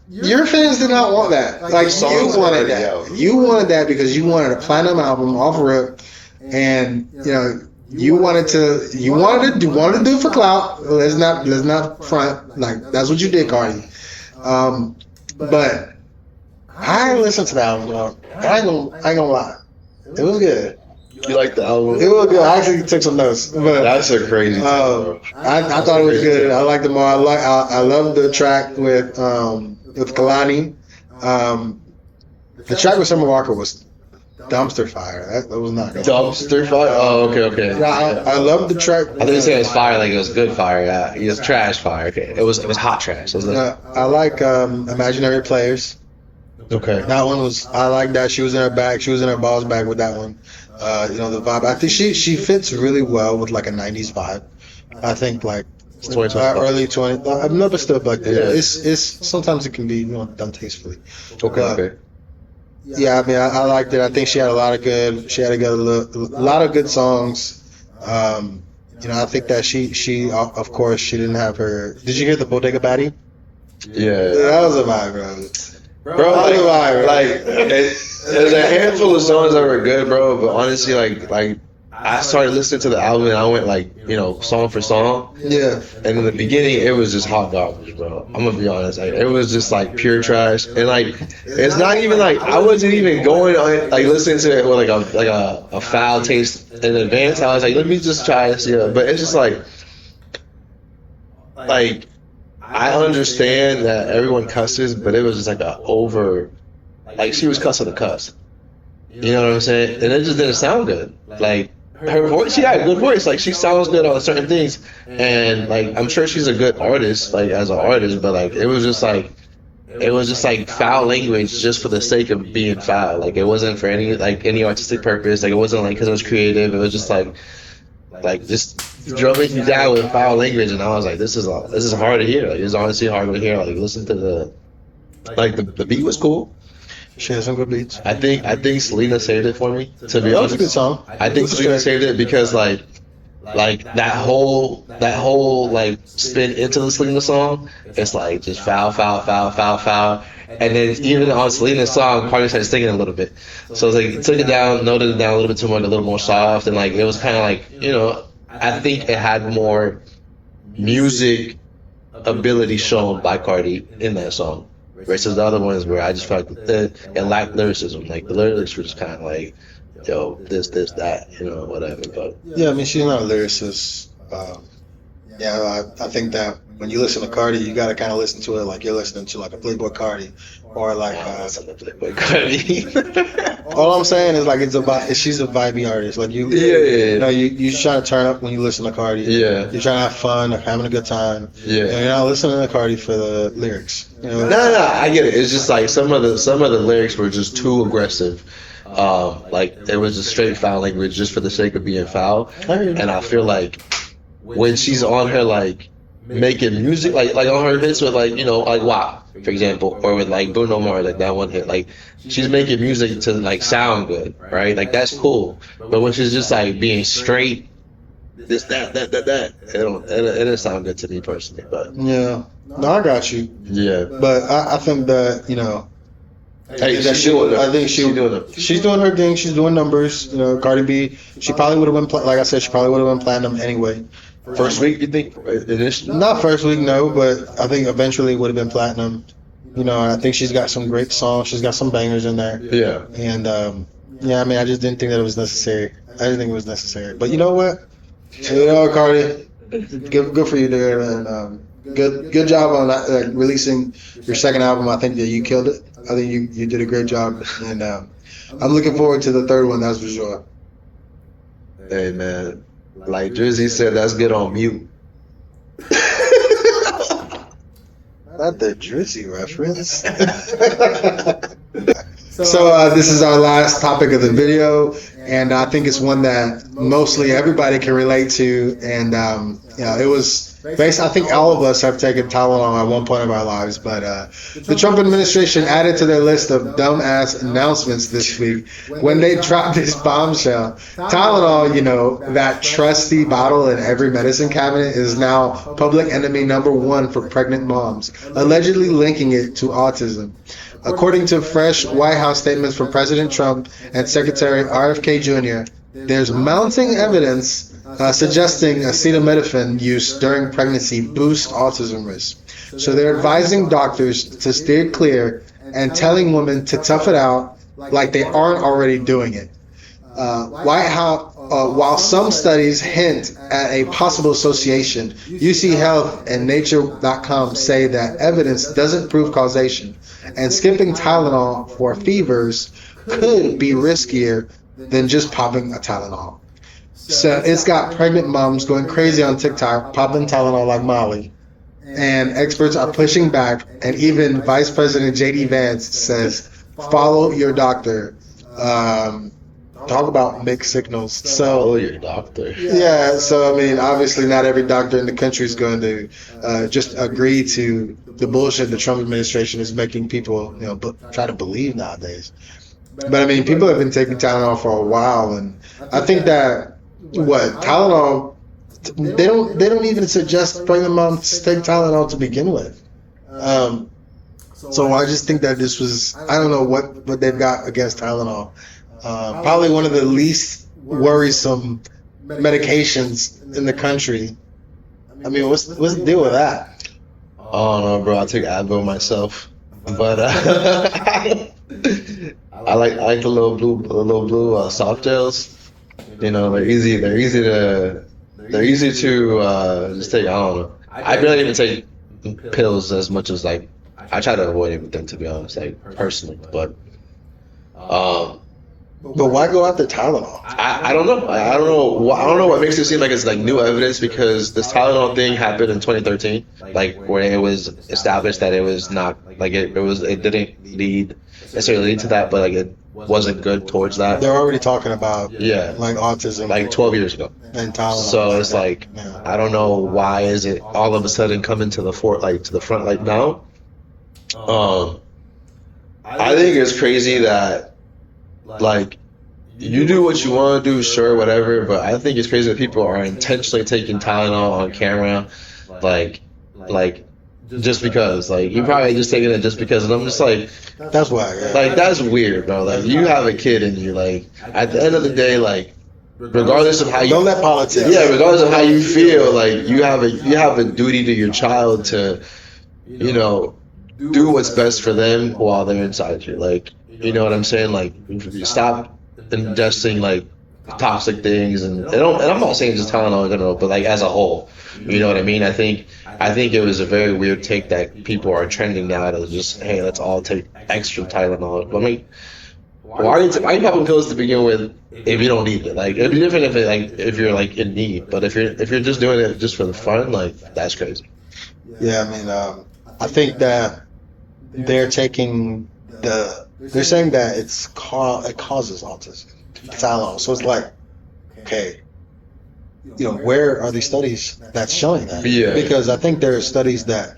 A: your fans did not want that. Like, you wanted that. You wanted that because you wanted a platinum album off rip, and you wanted to do it for clout. Let's not front. Like, that's what you did, Cardi. But I ain't listened to the album, dog. I ain't gonna lie. It was good.
B: You like the album?
A: It was good. I actually took some notes. But
B: that's a crazy thing, bro.
A: I thought it was good. I liked them all. I love the track with Kalani. The track with Summer Walker was dumpster fire. That was not good.
B: Dumpster fire? Oh, okay.
A: Yeah, I love the track.
B: I thought you said it was fire, like it was good fire. Yeah, it was trash fire. Okay, it was hot trash.
A: I like Imaginary Players.
B: Okay.
A: That one was, I like that. She was in her bag. She was in her balls bag with that one. The vibe. I think she fits really well with like a 90s vibe. I think like early 20s. No, but still, but it's sometimes it can be done tastefully.
B: Okay.
A: Yeah, I liked it. I think she had a lot of good songs. I think that she of course she didn't have her. Did you hear the Bodega Baddie?
B: Yeah.
A: That was a vibe, bro.
B: There's a handful of songs that were good, bro. But honestly, like I started listening to the album and I went song for song.
A: Yeah.
B: And in the beginning, it was just hot garbage, bro. I'm gonna be honest. Like, it was just like pure trash. And like, it's not even like I wasn't even going on like listening to it with like a foul taste in advance. I was like, let me just try this. Yeah. But it's just like I understand that everyone cusses, but it was just like she was cussing the cuss. You know what I'm saying? And it just didn't sound good. Like, her voice, she had a good voice. Like, she sounds good on certain things. And like, I'm sure she's a good artist, like as an artist, but like, it was just like foul language just for the sake of being foul. Like, it wasn't for any artistic purpose. Like, it wasn't like because it was creative. It was just like just drumming you down with foul language. And I was like, this is hard to hear. Like, it's honestly hard to hear. Like, listen to the beat was cool.
A: She has some good beats.
B: I think Selena saved it for me, to be honest.
A: That was a good song.
B: I think Selena saved it because like that whole like spin into the Selena song, it's like just foul. And then even on Selena's song, Cardi started singing a little bit. So it's like it took it down, noted it down a little bit too much, a little more soft, and like it was kind of like, I think it had more music ability shown by Cardi in that song. Versus the other ones where I just felt like it lacked lyricism. Like, the lyrics were just kind of like, yo, this, that, whatever. But
A: yeah, she's not a lyricist. I think that when you listen to Cardi, you gotta kind of listen to it like you're listening to like a Playboy Cardi or like
B: Playboy Cardi.
A: All I'm saying is like she's a vibey artist. Like you trying to turn up when you listen to Cardi.
B: Yeah.
A: You're trying to have fun, like having a good time.
B: Yeah.
A: And you're not listening to Cardi for the lyrics.
B: No, I get it. It's just like some of the lyrics were just too aggressive. Like, it was just straight foul language just for the sake of being foul. And I feel like when she's on her like making music, like on her hits with like WAP, for example, or with like Bruno Mars, like that one hit, like she's making music to like sound good, right? Like, that's cool. But when she's just like being straight, this, that, it didn't sound good to me personally. But
A: yeah,
C: No, I got you.
B: Yeah.
C: But I think that,
B: Hey,
C: that
B: she's doing it.
C: I think
B: She's doing it.
C: she's doing her thing. She's doing numbers. Cardi B, she probably would have went, like I said, she probably would have went platinum anyway.
B: First week, you think? Initially?
C: Not first week, no, but I think eventually would have been platinum. I think she's got some great songs. She's got some bangers in there.
B: Yeah.
C: And, I just didn't think that it was necessary. I didn't think it was necessary. But you know what? Cardi, good for you, dude. And good job on releasing your second album. I think that you killed it. I think you did a great job. And I'm looking forward to the third one, that's for sure.
B: Hey, man. Like Drizzy said, that's good on mute.
C: Not the Drizzy reference. So this is our last topic of the video, and I think it's one that mostly everybody can relate to. And it was based. I think all of us have taken Tylenol at one point of our lives, but the Trump administration added to their list of dumbass announcements this week when they dropped this bombshell. Tylenol, that trusty bottle in every medicine cabinet, is now public enemy number one for pregnant moms, allegedly linking it to autism. According to fresh White House statements from President Trump and Secretary RFK Jr., there's mounting evidence suggesting acetaminophen use during pregnancy boosts autism risk. So they're advising doctors to steer clear and telling women to tough it out like they aren't already doing it. While some studies hint at a possible association, UC Health and Nature.com say that evidence doesn't prove causation, and skipping Tylenol for fevers could be riskier than just popping a Tylenol. So it's got pregnant moms going crazy on TikTok, popping Tylenol like Molly. And experts are pushing back, and even Vice President J.D. Vance says, follow your doctor. Talk about mixed signals. So,
B: Follow your doctor.
C: yeah, so obviously not every doctor in the country is going to just agree to the bullshit the Trump administration is making people, try to believe nowadays. But people have been taking Tylenol for a while, and I think that Tylenol, they don't even suggest pregnant moms take Tylenol to begin with. So I just think that this was, I don't know what they've got against Tylenol. Probably one of the least worrisome medications in the country. What's the deal with that?
B: I don't know, bro. I take Advil myself, but I like the little blue soft gels. They're easy to just take. I don't know. I barely even take pills as much as I try to avoid everything, to be honest, personally. But
C: why go after Tylenol?
B: I don't know. I don't know what makes it seem like it's new evidence, because this Tylenol thing happened in 2013, where it was established that it was not it didn't necessarily lead to that, but it wasn't good towards that.
C: They're already talking about autism
B: 12 years ago.
C: and Tylenol.
B: So it's I don't know why is it all of a sudden coming to the front now. I think it's crazy that you do what you want to do, sure, whatever, but I think it's crazy that people are intentionally taking Tylenol on camera, just because, you're probably just taking it just because, and I'm just
C: that's why, yeah.
B: That's weird, bro. You have a kid and you, at the end of the day, regardless of how you
C: don't let politics.
B: Yeah, regardless of how you feel, you have a duty to your child to, do what's best for them while they're inside you. You know what I'm saying? You stop ingesting toxic things, and I'm not saying just Tylenol in general, but as a whole. You know what I mean? I think it was a very weird take that people are trending now to just, hey, let's all take extra Tylenol. Why are you popping pills to begin with if you don't need it? It'd be different if you're in need, but if you're just doing it just for the fun, that's crazy.
C: Yeah, I think that they're taking they're saying that it causes autism, Tylenol. So it's okay, where are these studies that's showing that?
B: Yeah.
C: Because I think there are studies that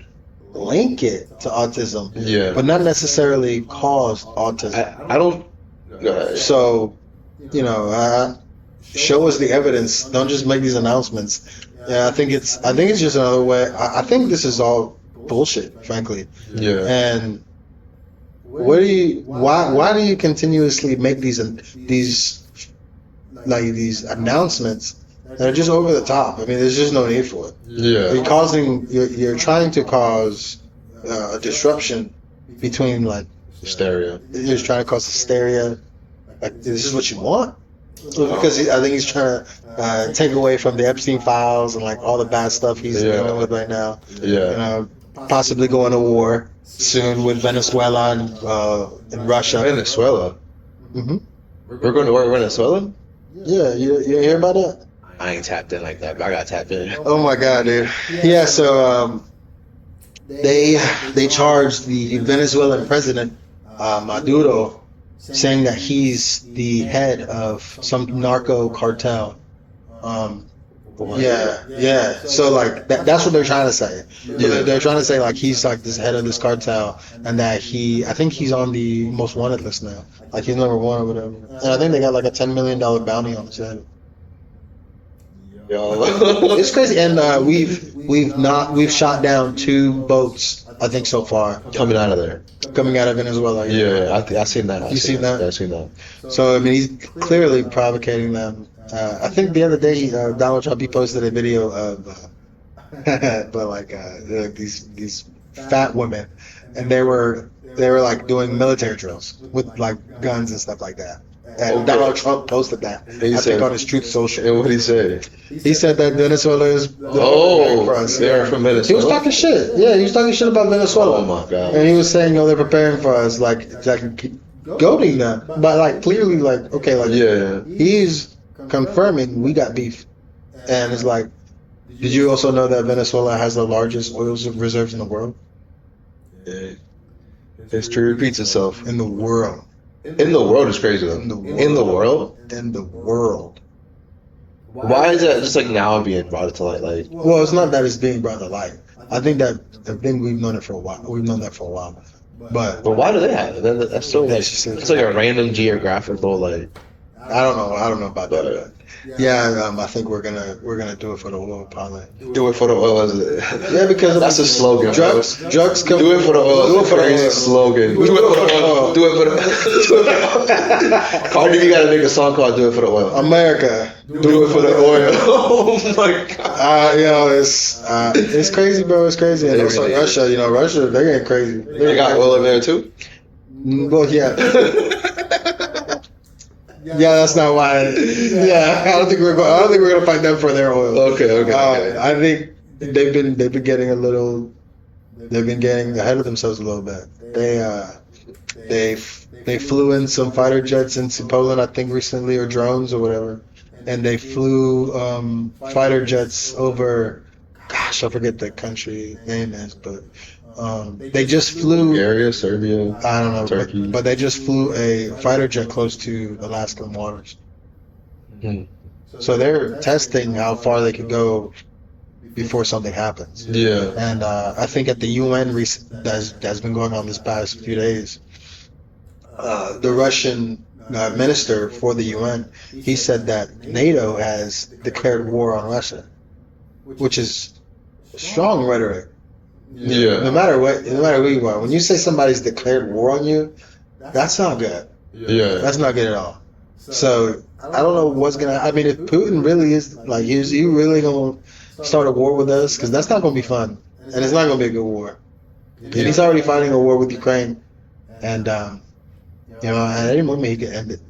C: link it to autism,
B: yeah,
C: but not necessarily cause autism.
B: I don't.
C: So, show us the evidence. Don't just make these announcements. Yeah, I think it's just another way. I think this is all bullshit, frankly.
B: Yeah.
C: And why do you continuously make these announcements that are just over the top? I mean, there's just no need for it.
B: Yeah.
C: You're trying to cause a disruption between like
B: Hysteria.
C: you're just trying to cause hysteria. Like, this is what you want? Because I think he's trying to take away from the Epstein files and like all the bad stuff he's dealing with right now.
B: Yeah.
C: Possibly going to war soon with Venezuela and Russia.
B: Venezuela.
C: Hmm.
B: We're going to war with Venezuela?
C: Yeah, you hear about that?
B: I ain't tapped in like that, but I got tapped in.
C: Oh my god, dude. Yeah, so they charged the Venezuelan president Maduro, saying that he's the head of some narco cartel. Yeah. So like that's what they're trying to say.
B: Yeah.
C: They're trying to say like he's like this head of this cartel, and that I think he's on the most wanted list now. Like he's number one or whatever. And I think they got like a $10 million bounty on his head.
B: Yo.
C: It's crazy, and we've shot down 2 boats, I think, so far
B: Coming out of there.
C: coming out of Venezuela.
B: Yeah, I seen that.
C: You seen that?
B: Yeah, I seen that.
C: So I mean, he's clearly provocating them. I think the other day Donald Trump, he posted a video of these fat women, and they were like doing military drills with like guns and stuff like that. And Donald Trump posted that, I think, on his Truth Social.
B: And what did he say?
C: He said that Venezuela is for us.
B: They're from
C: He
B: Venezuela.
C: was talking shit. Yeah, he was talking shit about Venezuela.
B: Oh my god.
C: And he was saying, they're preparing for us, like goading them. But like clearly, like, okay, like
B: Yeah.
C: he's confirming we got beef. And it's like, did you also know that Venezuela has the largest oil reserves in the world?
B: Yeah. History repeats itself.
C: In the world.
B: In the world is crazy though.
C: In the world.
B: In the world?
C: In the world.
B: Why is that just like now being brought to light? Like,
C: Well, it's not that it's being brought to light. I think we've known it for a while. We've known that for a while. But
B: why do they have it? That's so like, it's like a random geographical like.
C: I don't know about that. Yeah, I think we're gonna do it for the oil, probably.
B: Do it for the oil.
C: Yeah, because
B: That's a slogan.
C: drugs come.
B: Do it for the oil.
C: Do it for the
B: Crazy
C: oil.
B: slogan. Do it for the oil. Do it for the. Cardi B gotta make a song called "Do It for the Oil."
C: America,
B: Do it for the oil. Oh my god.
C: it's crazy, bro. It's crazy. And
B: It
C: also
B: really is.
C: Russia, Russia, they ain't crazy.
B: They got oil in there too.
C: Well, yeah. Yeah, that's not why. Yeah, I don't think we're gonna fight them for their oil.
B: Okay.
C: I think they've been getting ahead of themselves a little bit. They flew in some fighter jets into Poland, I think, recently, or drones or whatever, and they flew fighter jets over. Gosh, I forget the country name is, but they just flew.
B: Bulgaria, Serbia.
C: I don't know,
B: Turkey.
C: but they just flew a fighter jet close to Alaskan waters.
B: Hmm.
C: So they're testing how far they could go before something happens.
B: Yeah.
C: And I think at the UN that's been going on this past few days, the Russian minister for the UN, he said that NATO has declared war on Russia, which is strong rhetoric.
B: Yeah.
C: No matter who you are, when you say somebody's declared war on you, that's not good.
B: Yeah.
C: That's not good at all. So I don't know what's gonna. I mean, if Putin really is like, is he really gonna start a war with us? Because that's not gonna be fun, and it's not gonna be a good war. And he's already fighting a war with Ukraine, and at any moment he could end it.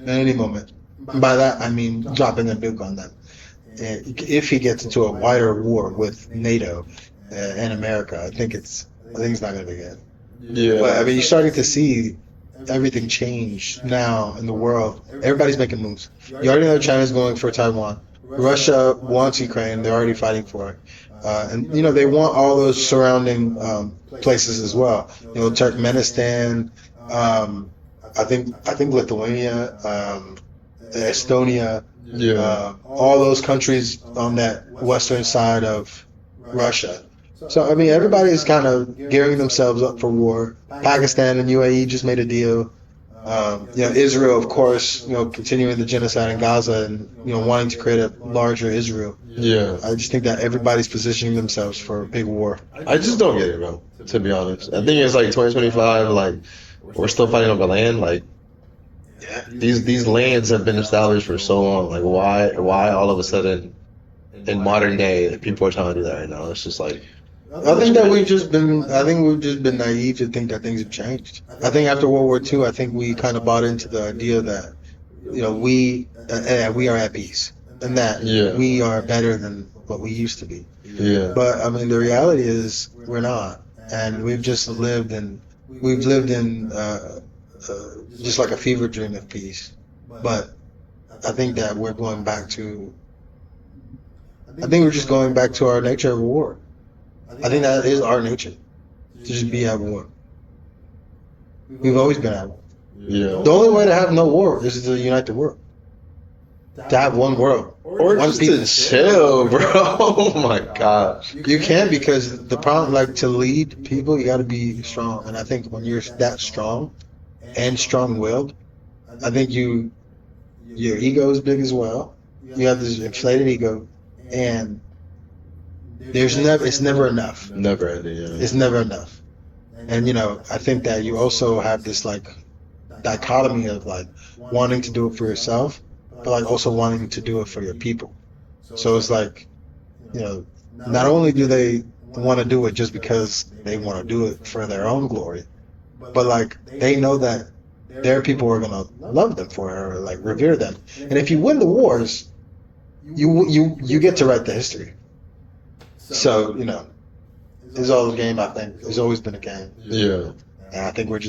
C: At any moment. By that I mean dropping a nuke on them. If he gets into a wider war with NATO and America, I think it's not gonna be good.
B: Yeah.
C: But I mean, you're starting to see everything change now in the world. Everybody's making moves. You already know China's going for Taiwan. Russia wants Ukraine. They're already fighting for it. And they want all those surrounding places as well. Turkmenistan. I think Lithuania, Estonia.
B: Yeah.
C: All those countries on that western side of Russia. So, I mean, everybody's kind of gearing themselves up for war. Pakistan and UAE just made a deal. Israel, of course, continuing the genocide in Gaza and, wanting to create a larger Israel.
B: Yeah.
C: I just think that everybody's positioning themselves for a big war.
B: I just don't get it, bro. To be honest, I think it's like 2025. Like we're still fighting over land. Like these lands have been established for so long. Like why all of a sudden in modern day people are trying to do that right now? It's just like
C: I think we've just been naive to think that things have changed. I think after World War II, I think we kind of bought into the idea that we are at peace and that we are better than what we used to be.
B: Yeah.
C: But I mean, the reality is we're not, and we've lived in just like a fever dream of peace. But I think that we're going back to. I think we're just going back to our nature of war. I think that is our nature, to just be at war. We've always been at war.
B: Yeah.
C: The only way to have no war is to unite the world. To have one world.
B: Or
C: one
B: just
C: people.
B: to chill, bro. Oh my gosh.
C: You can, because the problem, like, to lead people, you got to be strong. And I think when you're that strong and strong-willed, I think your ego is big as well. You have this inflated ego, and it's never enough.
B: Never ending. Yeah.
C: It's never enough. And I think that you also have this like dichotomy of like wanting to do it for yourself, but like also wanting to do it for your people. So it's like, not only do they want to do it just because they want to do it for their own glory, but like they know that their people are gonna love them for it or like revere them. And if you win the wars, you get to write the history. So, it's all a game, I think. It's always been a game.
B: Yeah.
C: And I think we're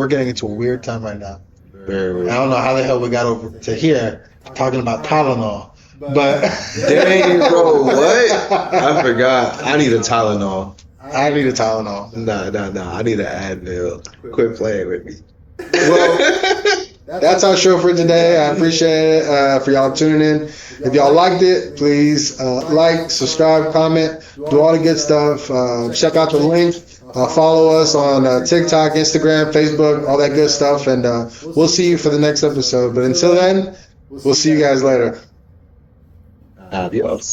C: getting into a weird time right now.
B: Very weird.
C: I don't know how the hell we got over to here talking about Tylenol. But
B: dang, bro, what? I forgot. I need a Tylenol.
C: I need a Tylenol.
B: Nah. I need an Advil. Quit playing with me.
C: Well, that's our show for today. I appreciate it for y'all tuning in. If y'all liked it, please like, subscribe, comment, do all the good stuff. Check out the link. Follow us on TikTok, Instagram, Facebook, all that good stuff. And we'll see you for the next episode. But until then, we'll see you guys later.
B: Adios.